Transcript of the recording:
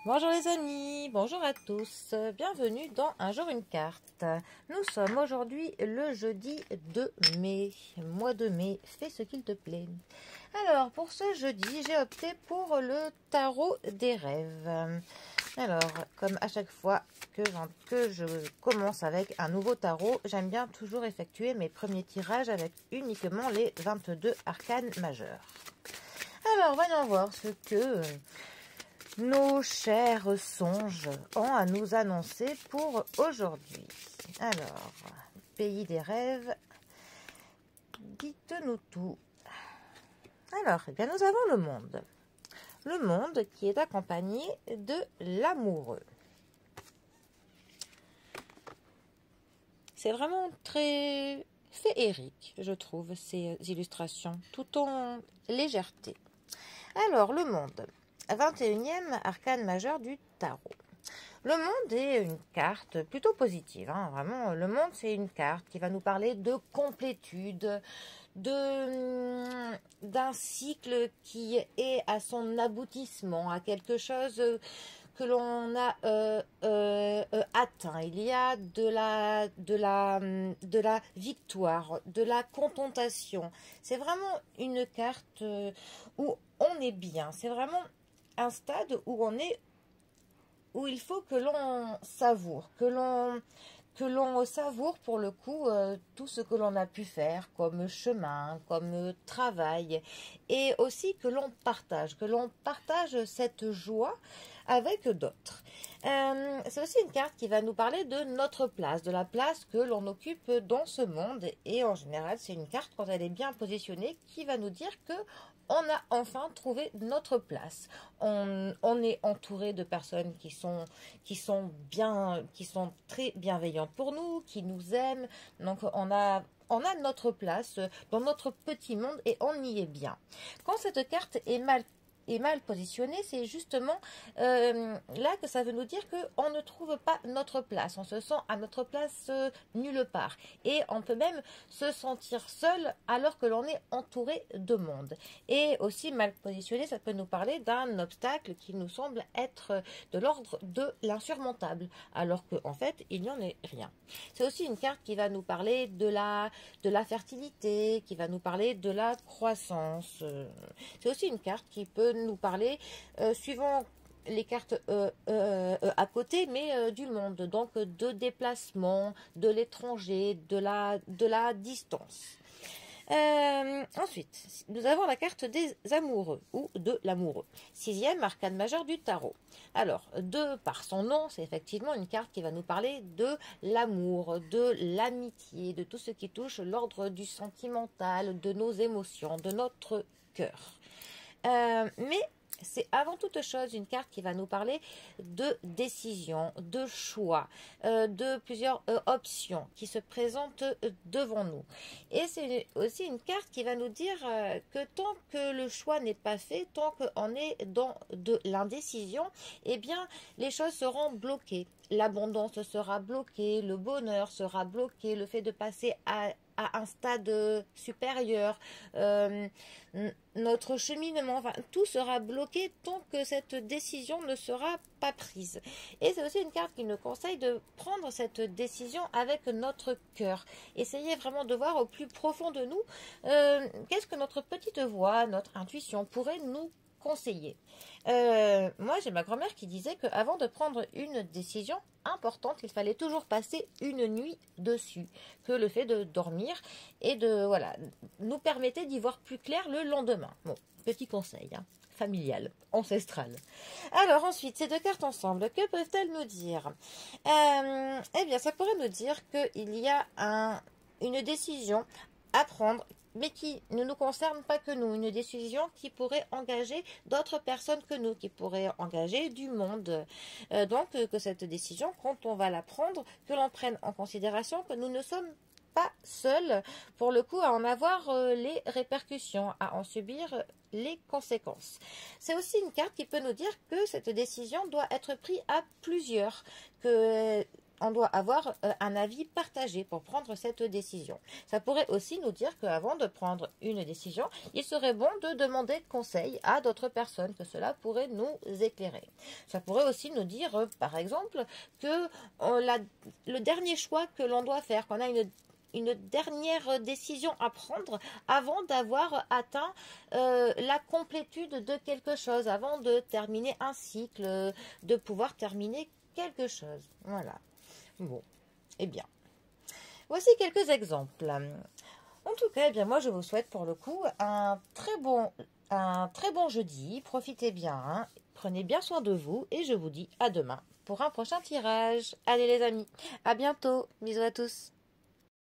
Bonjour les amis, bonjour à tous, bienvenue dans Un jour une carte. Nous sommes aujourd'hui le jeudi 2 mai, mois de mai, fais ce qu'il te plaît. Alors pour ce jeudi, j'ai opté pour le tarot des rêves. Alors comme à chaque fois que je commence avec un nouveau tarot, j'aime bien toujours effectuer mes premiers tirages avec uniquement les 22 arcanes majeurs. Alors voyons voir ce que nos chers songes ont à nous annoncer pour aujourd'hui. Alors, pays des rêves, dites-nous tout. Alors, eh bien, nous avons le monde. Le monde qui est accompagné de l'amoureux. C'est vraiment très féerique, je trouve, ces illustrations, tout en légèreté. Alors, le monde. 21e arcane majeur du tarot. Le monde est une carte plutôt positive. Vraiment, le monde, c'est une carte qui va nous parler de complétude, d'un cycle qui est à son aboutissement, à quelque chose que l'on a atteint. Il y a de la victoire, de la contentation. C'est vraiment une carte où on est bien. C'est vraiment un stade où où il faut que l'on savoure, que l'on savoure pour le coup tout ce que l'on a pu faire comme chemin, comme travail, et aussi que l'on partage cette joie avec d'autres. C'est aussi une carte qui va nous parler de notre place, de la place que l'on occupe dans ce monde, et en général c'est une carte, quand elle est bien positionnée, qui va nous dire que on a enfin trouvé notre place. On est entouré de personnes qui sont très bienveillantes pour nous, qui nous aiment. Donc on a notre place dans notre petit monde et on y est bien. Quand cette carte est mal positionnée, c'est justement là que ça veut nous dire qu'on ne trouve pas notre place. On se sent à notre place nulle part. Et on peut même se sentir seul alors que l'on est entouré de monde. Et aussi mal positionné, ça peut nous parler d'un obstacle qui nous semble être de l'ordre de l'insurmontable, alors qu'en fait, il n'y en est rien. C'est aussi une carte qui va nous parler de la fertilité, qui va nous parler de la croissance. C'est aussi une carte qui peut nous parler, suivant les cartes à côté, mais du monde, donc de déplacement, de l'étranger, de la distance. Ensuite, nous avons la carte des amoureux ou de l'amoureux. 6e arcane majeur du tarot. Alors, par son nom, c'est effectivement une carte qui va nous parler de l'amour, de l'amitié, de tout ce qui touche l'ordre du sentimental, de nos émotions, de notre cœur. Mais c'est avant toute chose une carte qui va nous parler de décision, de choix, de plusieurs options qui se présentent devant nous. Et c'est aussi une carte qui va nous dire que tant que le choix n'est pas fait, tant qu'on est dans de l'indécision, eh bien les choses seront bloquées. L'abondance sera bloquée, le bonheur sera bloqué, le fait de passer à un stade supérieur, notre cheminement, enfin, tout sera bloqué tant que cette décision ne sera pas prise. Et c'est aussi une carte qui nous conseille de prendre cette décision avec notre cœur. Essayez vraiment de voir au plus profond de nous qu'est-ce que notre petite voix, notre intuition pourrait nous conseiller. Moi, j'ai ma grand-mère qui disait qu'avant de prendre une décision importante, il fallait toujours passer une nuit dessus, que le fait de dormir et nous permettait d'y voir plus clair le lendemain. Bon, petit conseil, familial, ancestral. Alors ensuite, ces deux cartes ensemble, que peuvent-elles nous dire? Eh bien, ça pourrait nous dire qu'il y a une décision à prendre, mais qui ne nous concerne pas que nous, une décision qui pourrait engager d'autres personnes que nous, qui pourrait engager du monde. Donc, que cette décision, quand on va la prendre, que l'on prenne en considération que nous ne sommes pas seuls, pour le coup, à en avoir les répercussions, à en subir les conséquences. C'est aussi une carte qui peut nous dire que cette décision doit être prise à plusieurs, que on doit avoir un avis partagé pour prendre cette décision. Ça pourrait aussi nous dire qu'avant de prendre une décision, il serait bon de demander conseil à d'autres personnes, que cela pourrait nous éclairer. Ça pourrait aussi nous dire, par exemple, que le dernier choix que l'on doit faire, qu'on a une dernière décision à prendre avant d'avoir atteint la complétude de quelque chose, avant de terminer un cycle, de pouvoir terminer quelque chose. Voilà. Bon, eh bien, voici quelques exemples. En tout cas, eh bien, moi, je vous souhaite pour le coup un très bon jeudi. Profitez bien, hein. Prenez bien soin de vous et je vous dis à demain pour un prochain tirage. Allez les amis, à bientôt. Bisous à tous.